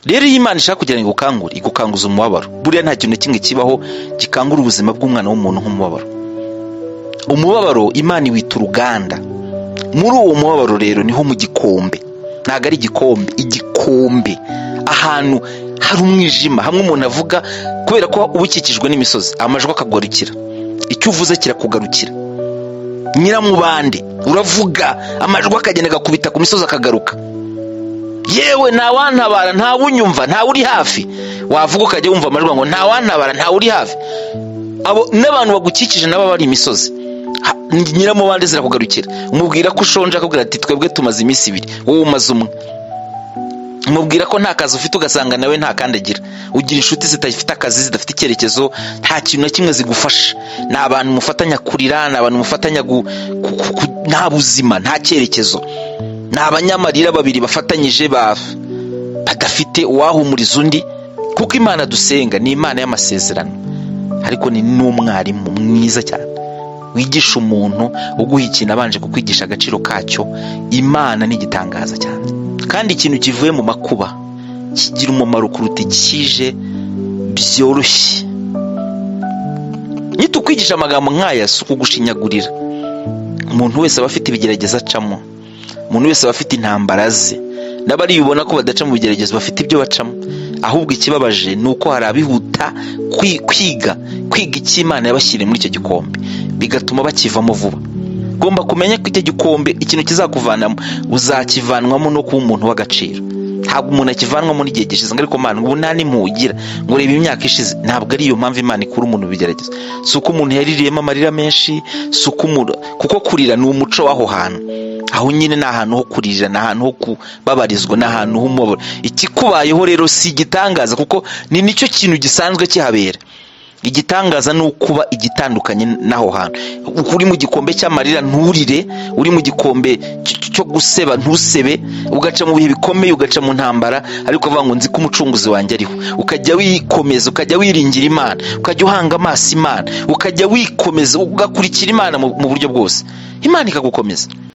rero iyo Imana ishaka kugira ngo igukanguza umubabaro, buriya nta kintu kimwe kibaho gikangura ubuzima bw'umwana w'umuntu nk'umubabaro. Umubabaro Imana iwita uruganda. Muri uwo mubabaro rero niho mu gikombe, ntago ari igikombe, ahantu hari umwijima, hamwe umuntu avuga kubera ko ubukikijwe n'imisozi, amajwi akagorikira, icyo uvuze kirakugarukira. Nyiramubande uravuga, amajwi akagenda agakubita ku misozi akagaruka. Yewe ntawantabara, ntawunyumva, ntawe uri hafi. Wavuga ukajya wumva amajwi ngo ntawantabara, ntawe uri hafi. Abo n'abantu bagukikije nabo bari imisozi. Nyiramubande zirakugarukira, umubwira ko ushonje akubwira ati twebwe tumaze iminsi 2, wowe umaze umwe. Umubwira ko nta kazi ufite ugasanga nawe nta kandagira. Ugira inshuti zitafite akazi, zidafite icyerekezo, nta kintu na kimwe zigufasha. Ni abantu mufatanya kurira, ni abantu mufatanya nta buzima, nta cyerekezo. Ni abanyamarira babiri bafatanyije badafite uwahumuriza undi. Kuko Imana dusenga ni Imana y'amasezerano, ariko ni n'umwarimu mwiza cyane wigisha umuntu, uguha ikintu abanje kukwigisha agaciro kacyo. Imana ni igitangaza cyane, kandi ikintu kivuye mu makuba kigira umumaro kuruta ikije byoroshye. Nitukwigisha amagambo nk'aya si ukugushinyagurira. Umuntu wese aba afite ibigeragezo acamo, umuntu wese aba afite intambara ze, n'abari bibona ko badaca mu bigeragezo bafite ibyo bacamo. Ahubwo ikibabaje ni uko hari abihuta kwiga icyo Imana yabashyiriye muri icyo gikombe, bigatuma bakivamo vuba. Ugomba kumenya ko icyo gikombe ikintu kizakuvanamo, uzakivanwamo no kuba umuntu w'agaciro. Ntabwo umuntu akivanwamo n'igihe gishize ngo ariko Mana ubu nta n'impugira ngo reba imyaka ishize. Ntabwo ari iyo mpamvu Imana ikura umuntu bigerageza. Si uko umuntu yaririyemo amarira menshi, si uko kuko kurira ni umuco w'aho hantu. Aho nyine ni ahantu ho kuririra, ni ahantu ho kubabarizwa, ni ahantu h'umubabaro. Ikikubayeho rero si igitangaza, kuko ni nicyo kintu gisanzwe kihabera. Igitangaza ni ukuba igitandukanye n'aho hantu. Uri mu gikombe cy'amarira nturire, uri mu gikombe cyo guseba ntusebe, ugaca mu bihe bikomeye, ugaca mu ntambara, ariko avuga ngo nzi ko umucunguzi wanjye ariho. Ukajya wikomeza, ukajya wiringira Imana, ukajya uhanga amaso Imana, ukajya wikomeza ugakurikira Imana mu buryo bwose, Imana ikagukomeza.